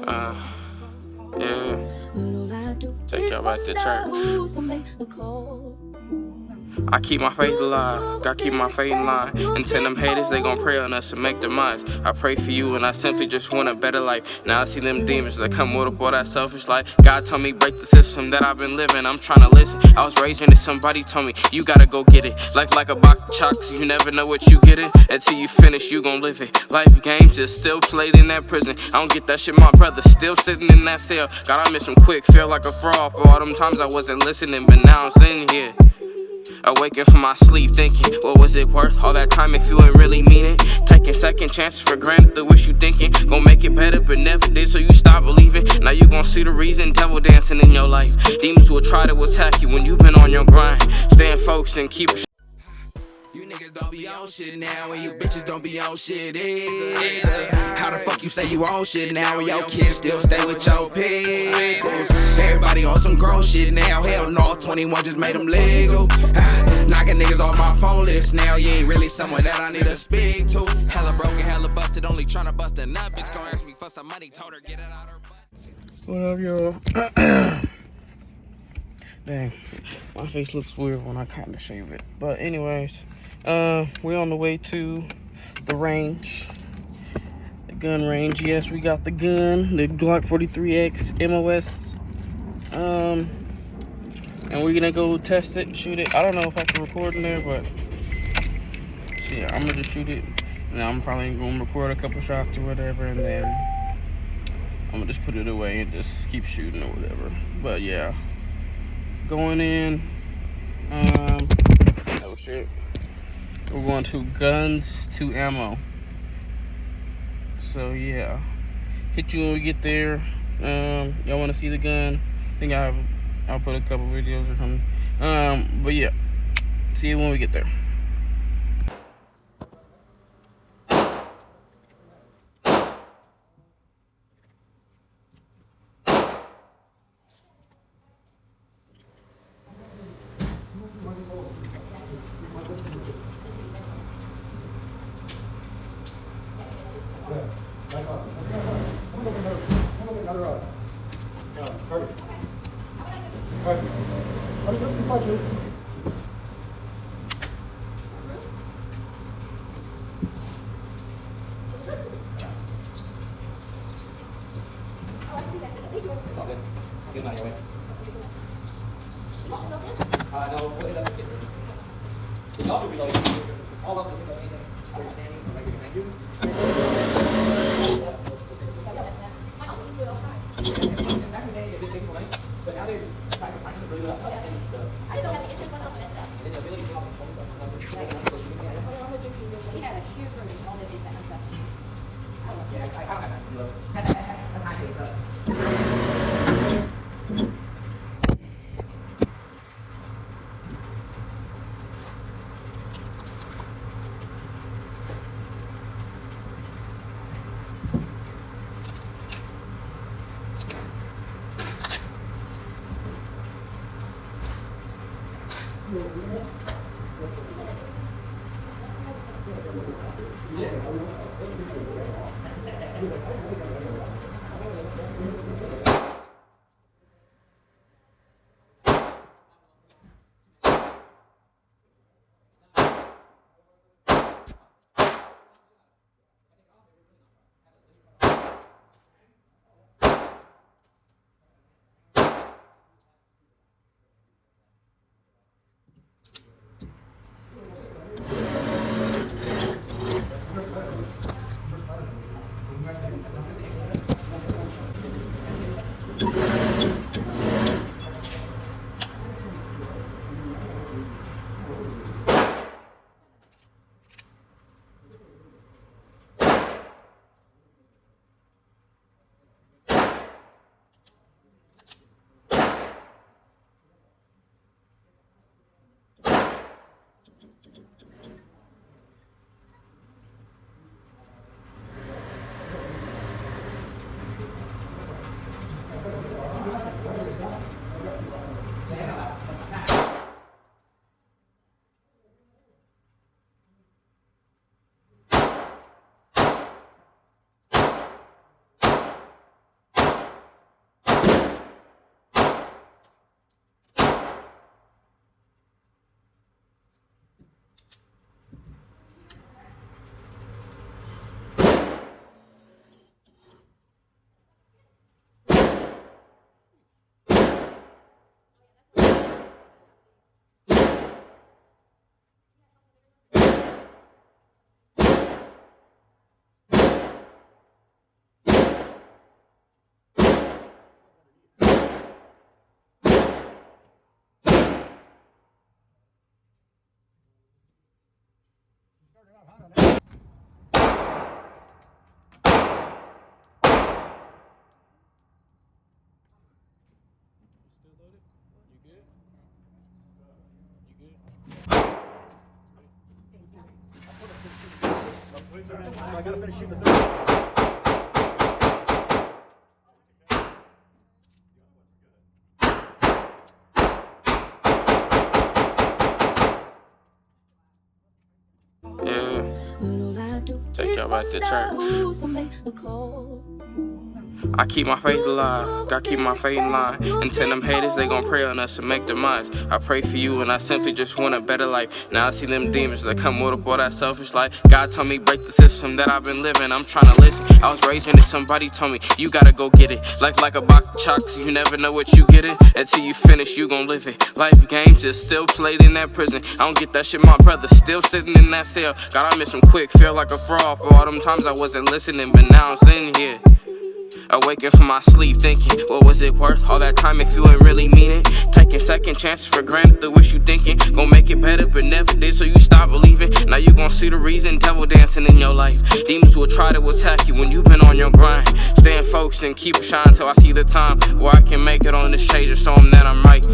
Yeah. Take y'all back to church. I keep my faith alive, gotta keep my faith in line. And tell them haters they gon' pray on us and make their minds. I pray for you and I simply just want a better life. Now I see them demons that come with up all that selfish life. God told me break the system that I've been living, I'm tryna listen. I was raised in it, somebody told me, you gotta go get it. Life like a box of chocolates, you never know what you get it. Until you finish, you gon' live it. Life games is still played in that prison. I don't get that shit, my brother still sitting in that cell. God, I miss him quick, feel like a fraud for all them times I wasn't listening, but now I'm sitting here. Awaking from my sleep thinking, what was it worth? All that time if you ain't really mean it. Taking second chances for granted, the wish you thinking gon' make it better but never did, so you stop believing. Now you gon' see the reason, devil dancing in your life. Demons will try to attack you when you been on your grind. Staying focused and keep You niggas don't be on shit now, and you bitches don't be on shit either. How the fuck you say you on shit now, and your kids still stay with your peoples? Everybody on some grown shit now, hell no, 21 just made them legal. Knocking niggas off my phone list now, you ain't really someone that I need to speak to. Hella broken, hella busted, only tryna bust a nut. Bitch gon' ask me for some money, told her get it out her butt. What up, y'all? Dang, my face looks weird when I kinda shave it. But anyways, we're on the way to the range, the gun range. Yes, we got the gun, the Glock 43X MOS, and we're gonna go test it, shoot it. I don't know if I can record in there, but yeah, I'm gonna just shoot it, and I'm probably gonna record a couple shots or whatever, and then I'm gonna just put it away and just keep shooting or whatever. But yeah, going in, oh shit. We're going to guns to ammo. So yeah, hit you when we get there. Y'all want to see the gun? I think I'll put a couple videos or something. But yeah, see you when we get there. I gotta finish shooting the third. Take y'all back to church. I keep my faith alive, gotta keep my faith in line. And tell them haters they gon' pray on us and make demise. I pray for you and I simply just want a better life. Now I see them demons that come with up all that selfish life. God told me break the system that I've been living, I'm trying to listen. I was raised in it, somebody told me you gotta go get it. Life like a box of chocolates, you never know what you getting. Until you finish, you gon' live it. Life games just still played in that prison. I don't get that shit, my brother still sitting in that cell. God, I miss him quick, feel like a fraud for all them times I wasn't listening, but now I'm sitting here. Awaken from my sleep thinking, what was it worth? All that time if you ain't really mean it. Taking second chances for granted, the wish you thinking gon' make it better but never did, so you stop believing. Now you gon' see the reason, devil dancing in your life. Demons will try to attack you when you been on your grind. Staying focused and keep shining till I see the time where I can make it on this stage and show them that I'm right.